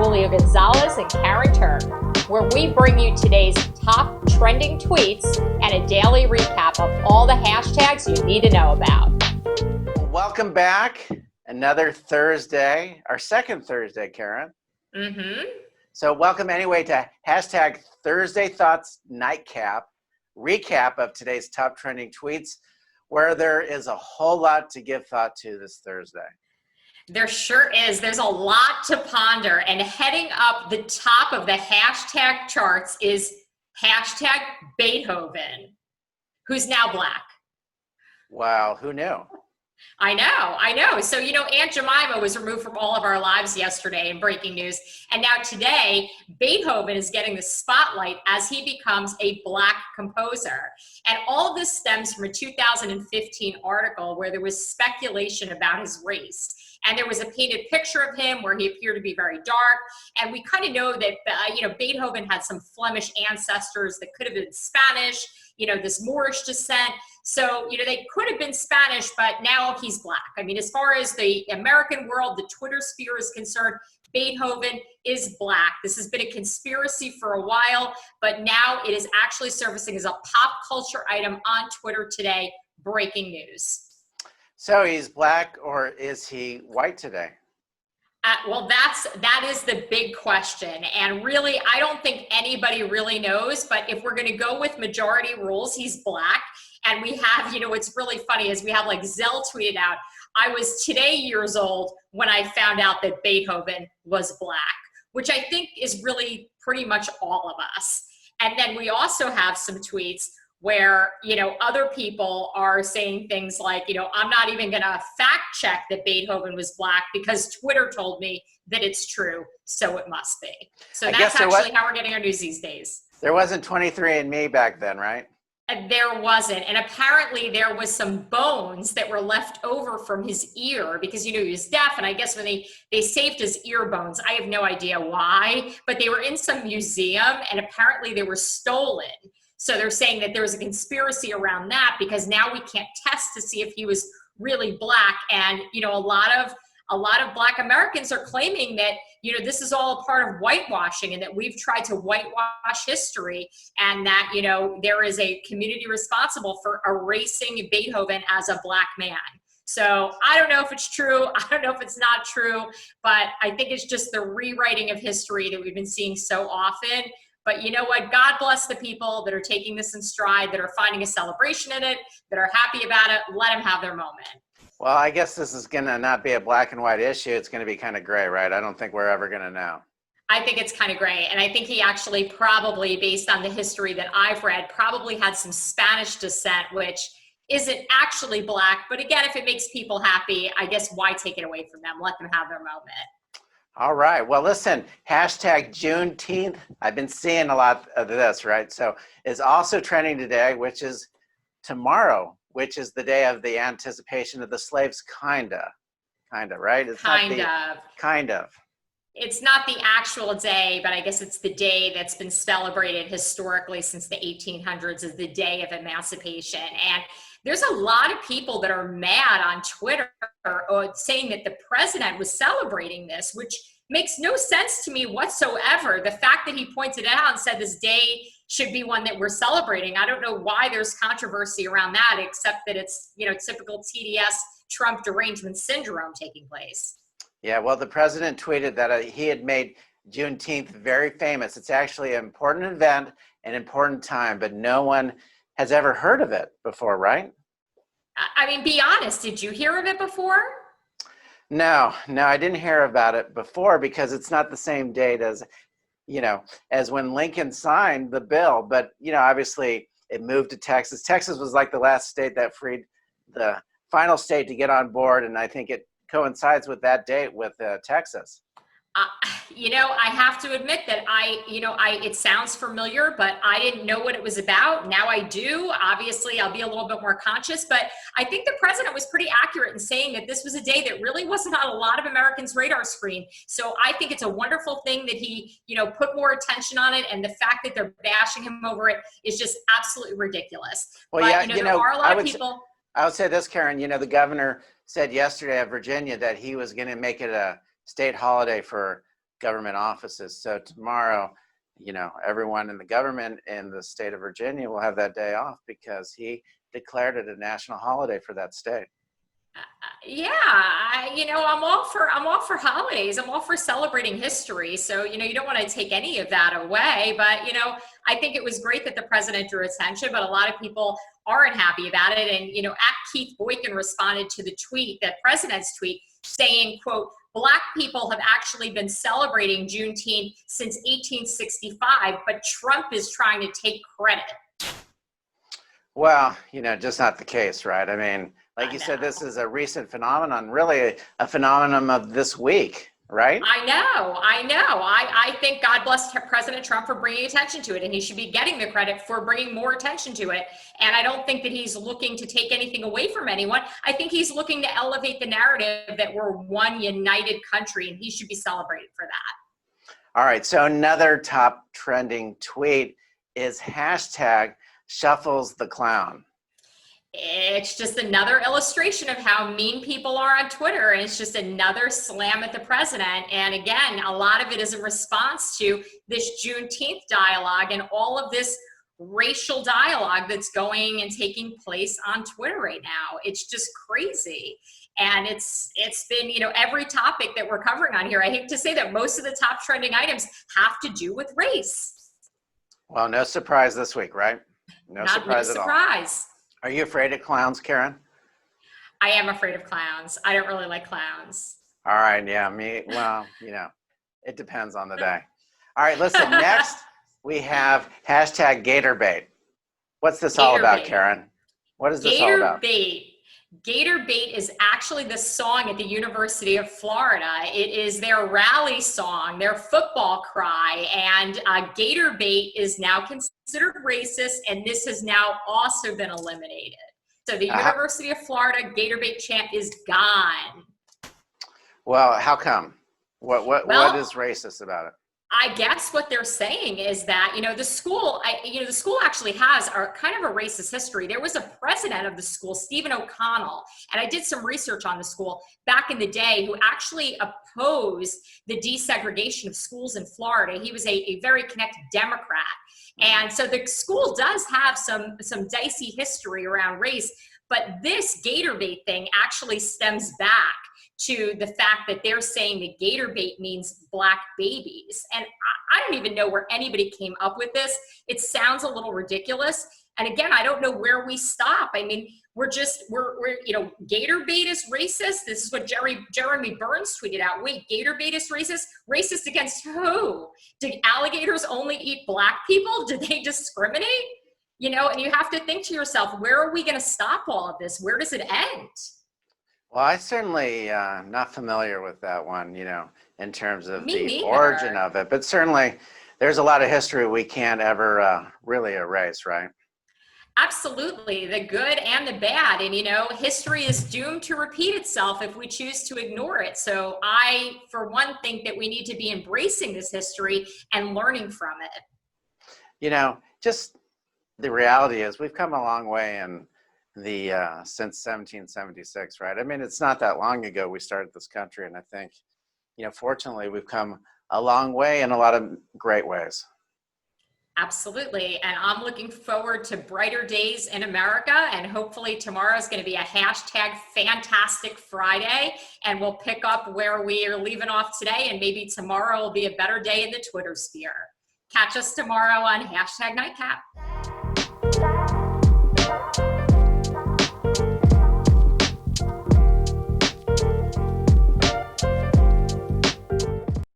Julio Gonzalez and Karyn Turk, where we bring you today's top trending tweets and a daily recap of all the hashtags you need to know about. Welcome back. Another Thursday, our second Thursday, Karyn. So welcome anyway to hashtag Thursday Thoughts Nightcap, recap of today's top trending tweets, where there is a whole lot to give thought to this Thursday. There sure is. There's a lot to ponder, and heading up the top of the hashtag charts is hashtag Beethoven, who's now Black. Wow, who knew? I know. So, Aunt Jemima was removed from all of our lives yesterday in breaking news. And now today, Beethoven is getting the spotlight as he becomes a Black composer. And all of this stems from a 2015 article where there was speculation about his race. And there was a painted picture of him where he appeared to be very dark. And we kind of know that, Beethoven had some Flemish ancestors that could have been Spanish, this Moorish descent. So, they could have been Spanish, but now he's Black. I mean, as far as the American world, the Twitter sphere is concerned, Beethoven is Black. This has been a conspiracy for a while, but now it is actually surfacing as a pop culture item on Twitter today. Breaking news. So he's Black, or is he white today? Well, that is the big question. And really, I don't think anybody really knows, but if we're going to go with majority rules, he's Black. And we have, what's really funny is we have Zell tweeted out, I was today years old when I found out that Beethoven was Black, which I think is really pretty much all of us. And then we also have some tweets where, other people are saying things like, I'm not even going to fact check that Beethoven was Black because Twitter told me that it's true, so it must be. So that's actually how we're getting our news these days. There wasn't 23andMe back then, right? There wasn't. And apparently there was some bones that were left over from his ear because, he was deaf. And I guess when they saved his ear bones, I have no idea why, but they were in some museum and apparently they were stolen. So they're saying that there was a conspiracy around that because now we can't test to see if he was really Black. And, a lot of Black Americans are claiming that, this is all a part of whitewashing and that we've tried to whitewash history and that, there is a community responsible for erasing Beethoven as a Black man. So I don't know if it's true. I don't know if it's not true, but I think it's just the rewriting of history that we've been seeing so often. But you know what? God bless the people that are taking this in stride, that are finding a celebration in it, that are happy about it. Let them have their moment. Well, I guess this is going to not be a black and white issue. It's going to be kind of gray, right? I don't think we're ever going to know. I think it's kind of gray. And I think he actually probably, based on the history that I've read, probably had some Spanish descent, which isn't actually Black. But again, if it makes people happy, I guess why take it away from them? Let them have their moment. All right. Well, listen, hashtag Juneteenth. I've been seeing a lot of this, right? So it's also trending today, which is tomorrow, which is the day of the anticipation of the slaves, kinda, right? It's kind of. It's not the actual day, but I guess it's the day that's been celebrated historically since the 1800s as the day of emancipation. And there's a lot of people that are mad on Twitter saying that the president was celebrating this, which makes no sense to me whatsoever. The fact that he pointed it out and said this day should be one that we're celebrating. I don't know why there's controversy around that, except that it's, typical TDS Trump derangement syndrome taking place. Yeah, well, the president tweeted that he had made Juneteenth very famous. It's actually an important event, an important time, but no one has ever heard of it before, right? I mean, be honest, did you hear of it before? No, I didn't hear about it before because it's not the same date as, as when Lincoln signed the bill. But, obviously it moved to Texas. Texas was like the last state that freed the final state to get on board. And I think it coincides with that date with Texas. I have to admit that it sounds familiar, but I didn't know what it was about. Now I do. Obviously, I'll be a little bit more conscious, but I think the president was pretty accurate in saying that this was a day that really wasn't on a lot of Americans' radar screen. So I think it's a wonderful thing that he, put more attention on it. And the fact that they're bashing him over it is just absolutely ridiculous. Well, but, there are a lot of people. I would say this, Karyn, the governor said yesterday of Virginia that he was going to make it a state holiday for government offices. So tomorrow, everyone in the government in the state of Virginia will have that day off because he declared it a national holiday for that state. Yeah, I'm all for holidays. I'm all for celebrating history. So, you don't want to take any of that away. But, I think it was great that the president drew attention, but a lot of people aren't happy about it. And, Keith Boykin responded to the tweet, that president's tweet, saying, quote, Black people have actually been celebrating Juneteenth since 1865, but Trump is trying to take credit. Well, just not the case, right? I mean, like you said, this is a recent phenomenon, really a phenomenon of this week, right? I know. I think God bless President Trump for bringing attention to it, and he should be getting the credit for bringing more attention to it. And I don't think that he's looking to take anything away from anyone. I think he's looking to elevate the narrative that we're one united country, and he should be celebrated for that. All right, so another top trending tweet is hashtag Shuffles the Clown. It's just another illustration of how mean people are on Twitter. And it's just another slam at the president. And again, a lot of it is a response to this Juneteenth dialogue and all of this racial dialogue that's going and taking place on Twitter right now. It's just crazy. And it's been, every topic that we're covering on here. I hate to say that most of the top trending items have to do with race. Well, no surprise this week, right? No surprise at all. Are you afraid of clowns, Karyn? I am afraid of clowns. I don't really like clowns. All right, yeah, me, well, it depends on the day. All right, listen, next we have hashtag Gator Babe. What's this all about, Karyn? What is this all about? Gator Babe. Gator Babe is actually the song at the University of Florida. It is their rally song, their football cry, and Gator Babe is now considered racist, and this has now also been eliminated. So the University of Florida Gator Babe chant is gone. Well, how come? What is racist about it? I guess what they're saying is that, the school actually has kind of a racist history. There was a president of the school, Stephen O'Connell, and I did some research on the school back in the day, who actually opposed the desegregation of schools in Florida. He was a very connected Democrat. And so the school does have some dicey history around race, but this Gator Babe thing actually stems back to the fact that they're saying that Gator Babe means Black babies. And I don't even know where anybody came up with this. It sounds a little ridiculous. And again, I don't know where we stop. I mean, we're Gator Babe is racist. This is what Jeremy Burns tweeted out. Wait, Gator Babe is racist? Racist against who? Do alligators only eat Black people? Do they discriminate? And you have to think to yourself, where are we going to stop all of this? Where does it end? Well, I certainly not familiar with that one, in terms of Me the neither. origin of it. But certainly there's a lot of history we can't ever really erase, right? Absolutely, the good and the bad. And, history is doomed to repeat itself if we choose to ignore it. So I, for one, think that we need to be embracing this history and learning from it. Just the reality is we've come a long way in since 1776, right? I mean, it's not that long ago we started this country, and I think, fortunately, we've come a long way in a lot of great ways. Absolutely, and I'm looking forward to brighter days in America, and hopefully tomorrow is going to be a hashtag Fantastic Friday, and we'll pick up where we are leaving off today, and maybe tomorrow will be a better day in the Twitter sphere. Catch us tomorrow on hashtag Nightcap.